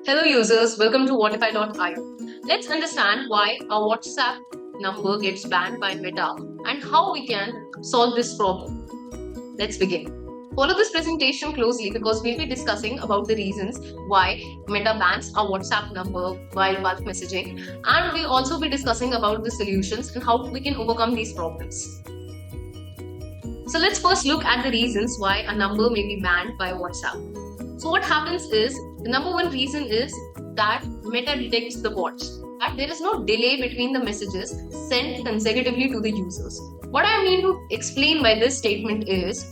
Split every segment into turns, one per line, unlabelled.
Hello users, welcome to Whatify.io. Let's understand why a WhatsApp number gets banned by Meta and how we can solve this problem. Let's begin. Follow this presentation closely because we'll be discussing about the reasons why Meta bans a WhatsApp number while bulk messaging, and we'll also be discussing about the solutions and how we can overcome these problems. So let's first look at the reasons why a number may be banned by WhatsApp. So what happens is, the number one reason is that Meta detects the bots, that there is no delay between the messages sent consecutively to the users. What I mean to explain by this statement is,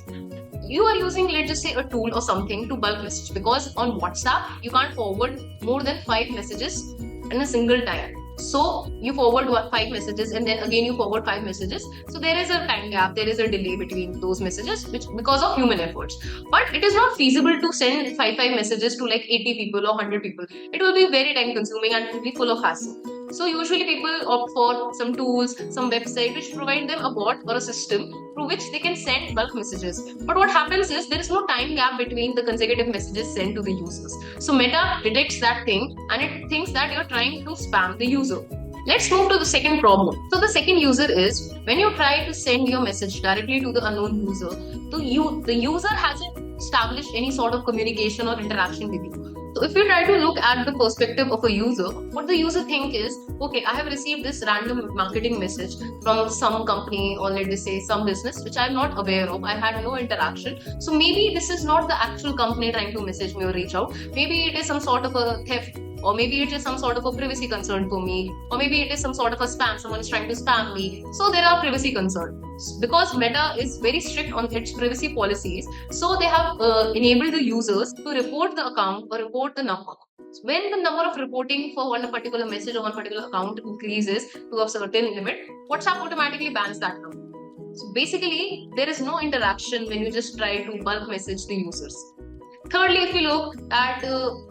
you are using, let's just say, a tool or something to bulk message, because on WhatsApp you can't forward more than 5 messages in a single time. So you forward 5 messages and then again you forward 5 messages. So there is a time gap, there is a delay between those messages, which because of human efforts. But it is not feasible to send 5 messages to like 80 people or 100 people. It will be very time consuming and it will be full of hassle. So usually people opt for some tools, some website which provide them a bot or a system through which they can send bulk messages. But what happens is there is no time gap between the consecutive messages sent to the users. So Meta detects that thing and it thinks that you're trying to spam the user. Let's move to the second problem. So the second user is, when you try to send your message directly to the unknown user, the user hasn't established any sort of communication or interaction with you. So if you try to look at the perspective of a user, what the user think is, okay, I have received this random marketing message from some company or let's say some business which I'm not aware of. I had no interaction. So maybe this is not the actual company trying to message me or reach out. Maybe it is some sort of a theft, or maybe it is some sort of a privacy concern for me, or maybe it is some sort of a spam, someone is trying to spam me. So there are privacy concerns. Because Meta is very strict on its privacy policies, so they have enabled the users to report the account or report the number. When the number of reporting for one particular message or one particular account increases to a certain limit, WhatsApp automatically bans that number. So basically, there is no interaction when you just try to bulk message the users. Thirdly, if you look at,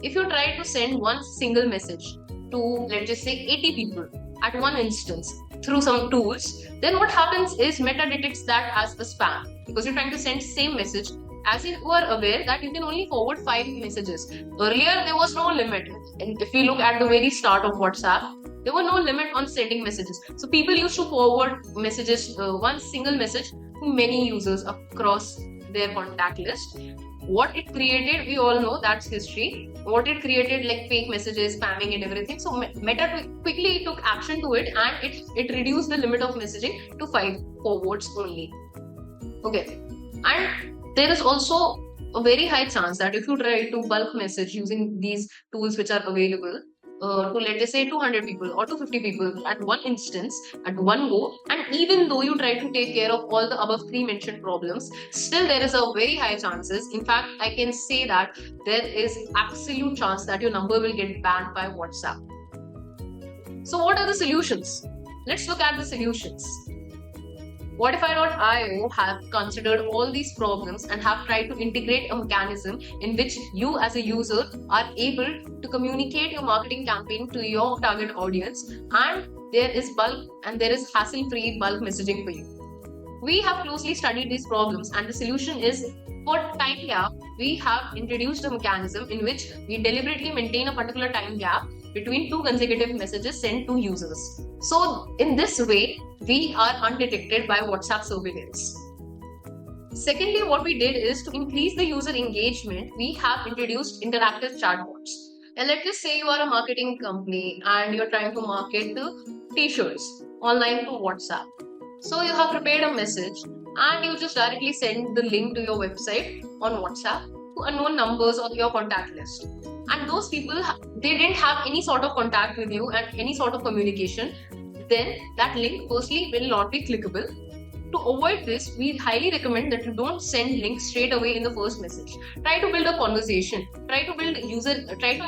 if you try to send one single message to, let's just say, 80 people at one instance through some tools, then what happens is Meta detects that as a spam, because you're trying to send same message, as if you are aware that you can only forward 5 messages. Earlier, there was no limit. And if you look at the very start of WhatsApp, there was no limit on sending messages. So people used to forward messages, one single message to many users across their contact list. What it created, we all know that's history. What it created, like fake messages, spamming and everything. So Meta quickly took action to it, and it reduced the limit of messaging to 5 forwards only. Okay. And there is also a very high chance that if you try to bulk message using these tools which are available, to let us say 200 people or 250 people at one instance, at one go, and even though you try to take care of all the above 3 mentioned problems, still there is a very high chances. In fact, I can say that there is absolute chance that your number will get banned by WhatsApp. So what are the solutions? Let's look at the solutions. Whatify.io have considered all these problems and have tried to integrate a mechanism in which you as a user are able to communicate your marketing campaign to your target audience, and there is hassle-free bulk messaging for you. We have closely studied these problems, and the solution is, for time gap, we have introduced a mechanism in which we deliberately maintain a particular time gap between 2 consecutive messages sent to users. So in this way, we are undetected by WhatsApp surveillance. Secondly, what we did is, to increase the user engagement, we have introduced interactive chatbots. And let's just say you are a marketing company and you're trying to market the t-shirts online to WhatsApp. So you have prepared a message and you just directly send the link to your website on WhatsApp to unknown numbers on your contact list. And those people, they didn't have any sort of contact with you and any sort of communication, then that link firstly will not be clickable. To avoid this, we highly recommend that you don't send links straight away in the first message. Try to build a conversation. Try to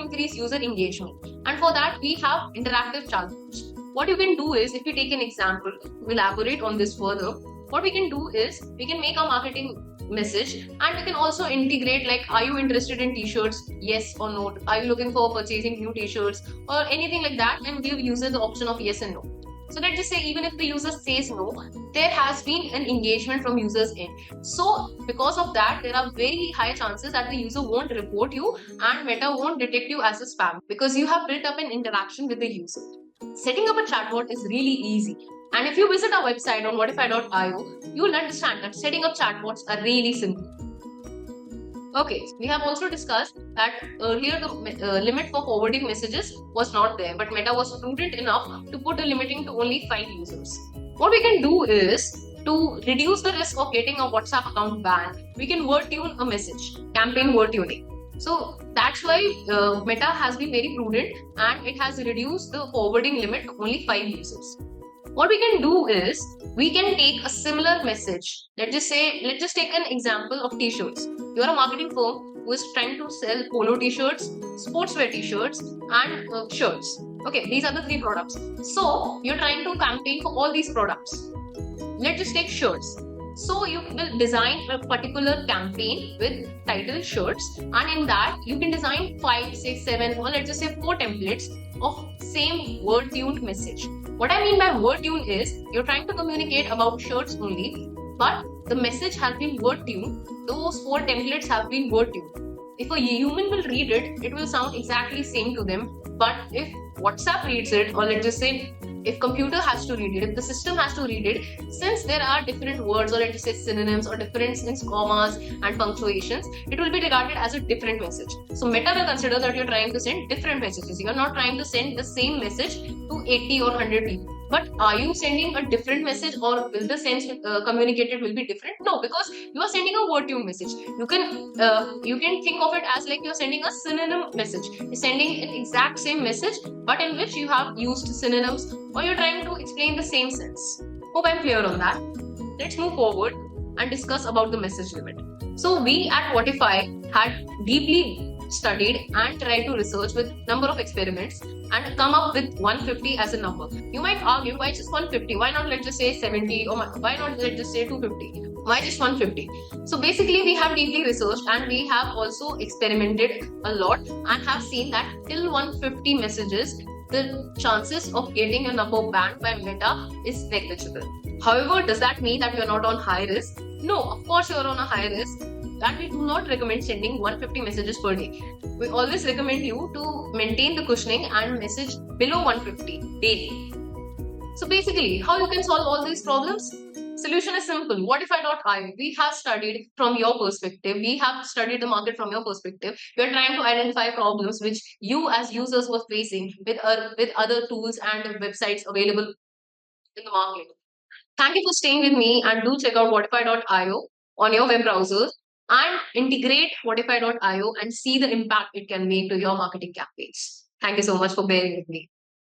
increase user engagement. And for that, we have interactive chatbots. What you can do is, if you take an example, to elaborate on this further, what we can do is, we can make a marketing message, and we can also integrate, like, are you interested in t-shirts, yes or no, are you looking for purchasing new t-shirts or anything like that, and give user the option of yes and no. So let's just say even if the user says no, there has been an engagement from users end. So because of that, there are very high chances that the user won't report you and Meta won't detect you as a spam because you have built up an interaction with the user. Setting up a chatbot is really easy. And if you visit our website on Whatify.io, you will understand that setting up chatbots are really simple. Okay, we have also discussed that earlier the limit for forwarding messages was not there, but Meta was prudent enough to put a limiting to only 5 users. What we can do is to reduce the risk of getting a WhatsApp account banned, we can word tune a message, campaign word tuning. So that's why Meta has been very prudent and it has reduced the forwarding limit to only 5 users. What we can do is we can take a similar message. Let's just take an example of t-shirts. You're a marketing firm who is trying to sell polo t-shirts, sportswear t-shirts, and shirts. Okay, these are the 3 products. So you're trying to campaign for all these products. Let's just take shirts. So you will design a particular campaign with title shirts, and in that you can design 5, 6, 7, or let's just say 4 templates of same word tuned message. What I mean by word tune is you're trying to communicate about shirts only, but the message has been word tuned. Those 4 templates have been word tuned. If a human will read it, it will sound exactly same to them. But if WhatsApp reads it, or let's just say if computer has to read it, if the system has to read it, since there are different words, or let's just say synonyms or difference in commas and punctuations, it will be regarded as a different message. So Meta will consider that you're trying to send different messages. You're not trying to send the same message to 80 or 100 people. But are you sending a different message, or will the sense communicated will be different? No, because you are sending a word tune message. You can think of it as like you're sending a synonym message. You're sending an exact same message, but in which you have used synonyms, or you're trying to explain the same sense. Hope I'm clear on that. Let's move forward and discuss about the message limit. So we at Whatify had deeply studied and tried to research with number of experiments and come up with 150 as a number. You might argue, why just 150? Why not let's just say 70, or why not let's just say 250? Why just 150? So basically we have deeply researched and we have also experimented a lot and have seen that till 150 messages, the chances of getting a number banned by Meta is negligible. However, does that mean that you're not on high risk? No, of course you're on a high risk. That we do not recommend sending 150 messages per day. We always recommend you to maintain the cushioning and message below 150 daily. So basically, how you can solve all these problems? Solution is simple. Whatify.io. We have studied from your perspective. We have studied the market from your perspective. We are trying to identify problems which you as users were facing with other tools and websites available in the market. Thank you for staying with me, and do check out Whatify.io on your web browsers and integrate Whatify.io and see the impact it can make to your marketing campaigns. Thank you so much for bearing with me.